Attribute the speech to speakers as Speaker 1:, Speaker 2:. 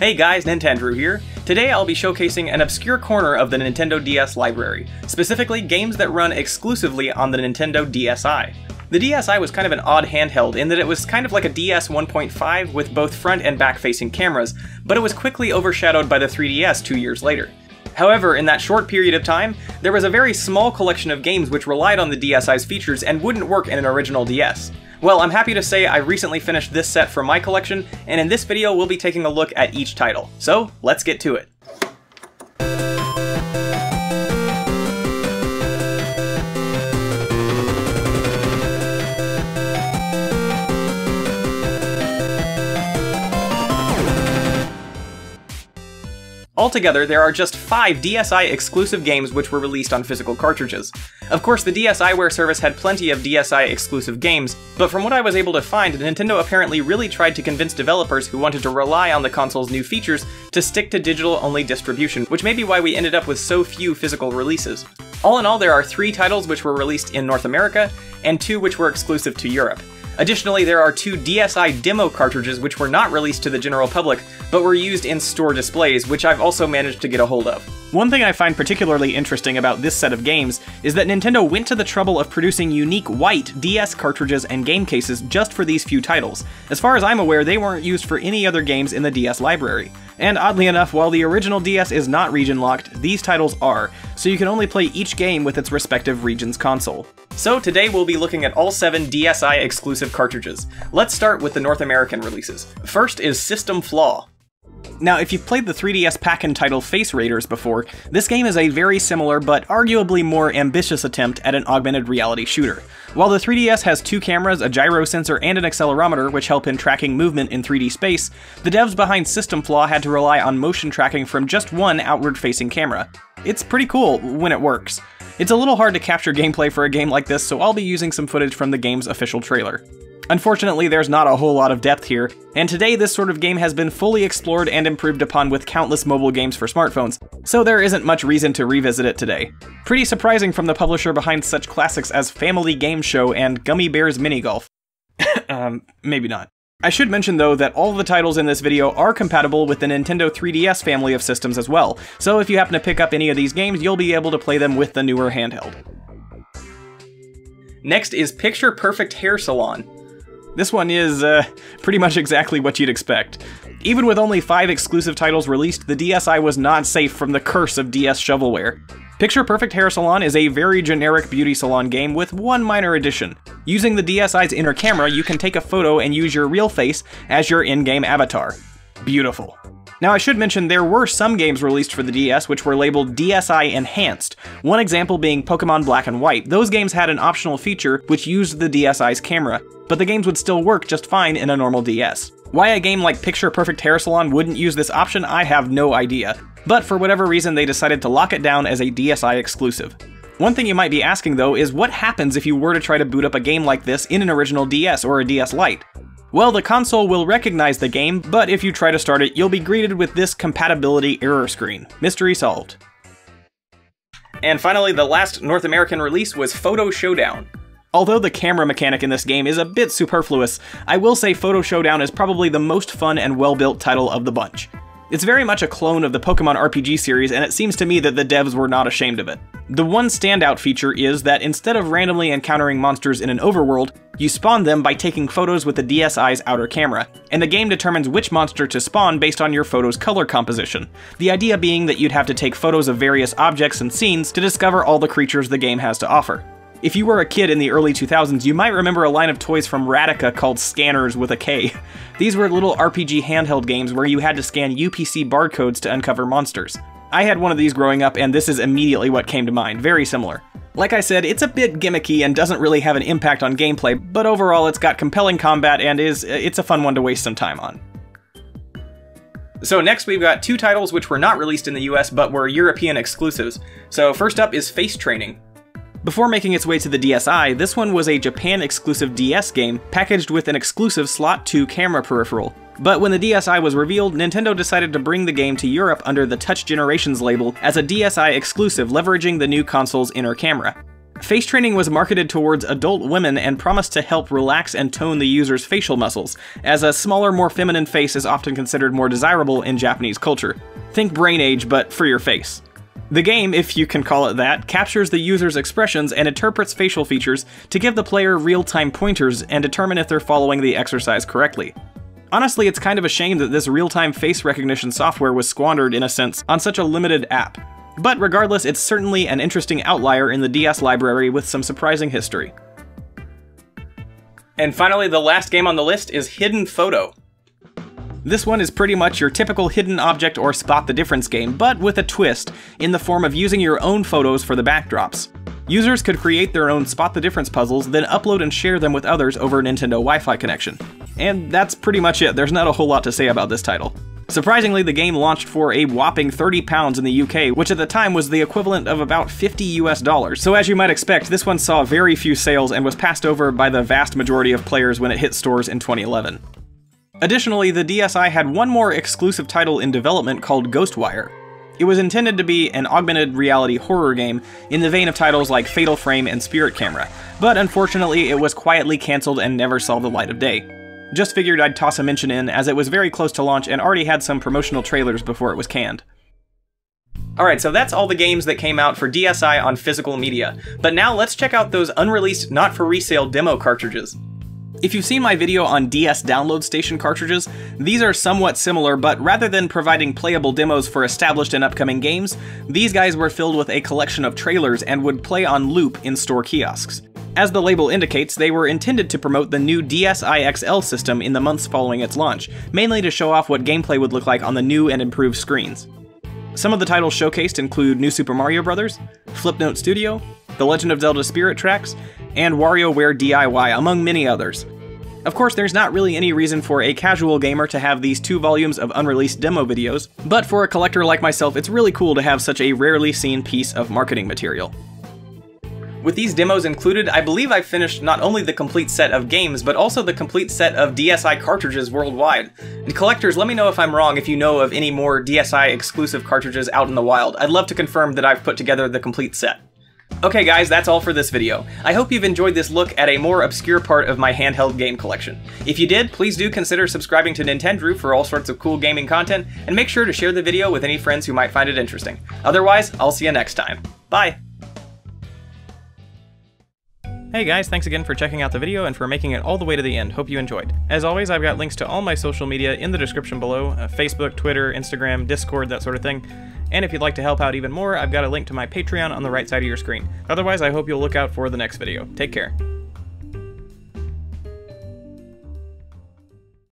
Speaker 1: Hey guys, Nintendrew here. Today I'll be showcasing an obscure corner of the Nintendo DS library, specifically games that run exclusively on the Nintendo DSi. The DSi was kind of an odd handheld in that it was kind of like a DS 1.5 with both front and back facing cameras, but it was quickly overshadowed by the 3DS 2 years later. However, in that short period of time, there was a very small collection of games which relied on the DSi's features and wouldn't work in an original DS. Well, I'm happy to say I recently finished this set from my collection, and in this video we'll be taking a look at each title. So, let's get to it. Altogether, there are just 5 DSi exclusive games which were released on physical cartridges. Of course, the DSiWare service had plenty of DSi exclusive games, but from what I was able to find, Nintendo apparently really tried to convince developers who wanted to rely on the console's new features to stick to digital-only distribution, which may be why we ended up with so few physical releases. All in all, there are 3 titles which were released in North America, and 2 which were exclusive to Europe. Additionally, there are 2 DSi demo cartridges which were not released to the general public, but were used in store displays, which I've also managed to get a hold of. One thing I find particularly interesting about this set of games is that Nintendo went to the trouble of producing unique white DS cartridges and game cases just for these few titles. As far as I'm aware, they weren't used for any other games in the DS library. And oddly enough, while the original DS is not region-locked, these titles are, so you can only play each game with its respective region's console. So today we'll be looking at all 7 DSi exclusive cartridges. Let's start with the North American releases. First is System Flaw. Now, if you've played the 3DS pack-in title Face Raiders before, this game is a very similar but arguably more ambitious attempt at an augmented reality shooter. While the 3DS has 2 cameras, a gyro sensor, and an accelerometer which help in tracking movement in 3D space, the devs behind System Flaw had to rely on motion tracking from just one outward-facing camera. It's pretty cool when it works. It's a little hard to capture gameplay for a game like this, so I'll be using some footage from the game's official trailer. Unfortunately, there's not a whole lot of depth here, and today this sort of game has been fully explored and improved upon with countless mobile games for smartphones, so there isn't much reason to revisit it today. Pretty surprising from the publisher behind such classics as Family Game Show and Gummy Bears Mini Golf. Maybe not. I should mention though that all the titles in this video are compatible with the Nintendo 3DS family of systems as well, so if you happen to pick up any of these games, you'll be able to play them with the newer handheld. Next is Picture Perfect Hair Salon. This one is, pretty much exactly what you'd expect. Even with only 5 exclusive titles released, the DSi was not safe from the curse of DS shovelware. Picture Perfect Hair Salon is a very generic beauty salon game with one minor addition. Using the DSi's inner camera, you can take a photo and use your real face as your in-game avatar. Beautiful. Now I should mention there were some games released for the DS which were labeled DSi Enhanced, one example being Pokemon Black and White. Those games had an optional feature which used the DSi's camera, but the games would still work just fine in a normal DS. Why a game like Picture Perfect Hair Salon wouldn't use this option, I have no idea, but for whatever reason they decided to lock it down as a DSi exclusive. One thing you might be asking though is what happens if you were to try to boot up a game like this in an original DS or a DS Lite? Well, the console will recognize the game, but if you try to start it, you'll be greeted with this compatibility error screen. Mystery solved. And finally, the last North American release was Foto Showdown. Although the camera mechanic in this game is a bit superfluous, I will say Foto Showdown is probably the most fun and well-built title of the bunch. It's very much a clone of the Pokemon RPG series, and it seems to me that the devs were not ashamed of it. The one standout feature is that instead of randomly encountering monsters in an overworld, you spawn them by taking photos with the DSi's outer camera, and the game determines which monster to spawn based on your photo's color composition. The idea being that you'd have to take photos of various objects and scenes to discover all the creatures the game has to offer. If you were a kid in the early 2000s, you might remember a line of toys from Radica called Scanners with a K. These were little RPG handheld games where you had to scan UPC barcodes to uncover monsters. I had one of these growing up, and this is immediately what came to mind, very similar. Like I said, it's a bit gimmicky and doesn't really have an impact on gameplay, but overall it's got compelling combat and it's a fun one to waste some time on. So next we've got 2 titles which were not released in the US but were European exclusives. So first up is Face Training. Before making its way to the DSi, this one was a Japan-exclusive DS game packaged with an exclusive Slot 2 camera peripheral. But when the DSi was revealed, Nintendo decided to bring the game to Europe under the Touch Generations label as a DSi exclusive, leveraging the new console's inner camera. Face training was marketed towards adult women and promised to help relax and tone the user's facial muscles, as a smaller, more feminine face is often considered more desirable in Japanese culture. Think brain age, but for your face. The game, if you can call it that, captures the user's expressions and interprets facial features to give the player real-time pointers and determine if they're following the exercise correctly. Honestly, it's kind of a shame that this real-time face recognition software was squandered, in a sense, on such a limited app. But regardless, it's certainly an interesting outlier in the DS library with some surprising history. And finally, the last game on the list is Hidden Foto. This one is pretty much your typical hidden object or spot the difference game, but with a twist, in the form of using your own photos for the backdrops. Users could create their own spot the difference puzzles, then upload and share them with others over a Nintendo Wi-Fi connection. And that's pretty much it, there's not a whole lot to say about this title. Surprisingly, the game launched for a whopping £30 in the UK, which at the time was the equivalent of about $50 US. So as you might expect, this one saw very few sales and was passed over by the vast majority of players when it hit stores in 2011. Additionally, the DSi had one more exclusive title in development called Ghostwire. It was intended to be an augmented reality horror game in the vein of titles like Fatal Frame and Spirit Camera, but unfortunately it was quietly cancelled and never saw the light of day. Just figured I'd toss a mention in, as it was very close to launch and already had some promotional trailers before it was canned. Alright, so that's all the games that came out for DSi on physical media, but now let's check out those unreleased, not-for-resale demo cartridges. If you've seen my video on DS Download Station cartridges, these are somewhat similar, but rather than providing playable demos for established and upcoming games, these guys were filled with a collection of trailers and would play on loop in store kiosks. As the label indicates, they were intended to promote the new DSi XL system in the months following its launch, mainly to show off what gameplay would look like on the new and improved screens. Some of the titles showcased include New Super Mario Bros., Flipnote Studio, The Legend of Zelda Spirit Tracks, and WarioWare DIY, among many others. Of course, there's not really any reason for a casual gamer to have these 2 volumes of unreleased demo videos, but for a collector like myself, it's really cool to have such a rarely seen piece of marketing material. With these demos included, I believe I've finished not only the complete set of games, but also the complete set of DSi cartridges worldwide. And collectors, let me know if I'm wrong if you know of any more DSi exclusive cartridges out in the wild. I'd love to confirm that I've put together the complete set. Okay guys, that's all for this video. I hope you've enjoyed this look at a more obscure part of my handheld game collection. If you did, please do consider subscribing to Nintendrew for all sorts of cool gaming content, and make sure to share the video with any friends who might find it interesting. Otherwise, I'll see you next time. Bye! Hey guys, thanks again for checking out the video and for making it all the way to the end. Hope you enjoyed. As always, I've got links to all my social media in the description below, Facebook, Twitter, Instagram, Discord, that sort of thing. And if you'd like to help out even more, I've got a link to my Patreon on the right side of your screen. Otherwise, I hope you'll look out for the next video. Take care.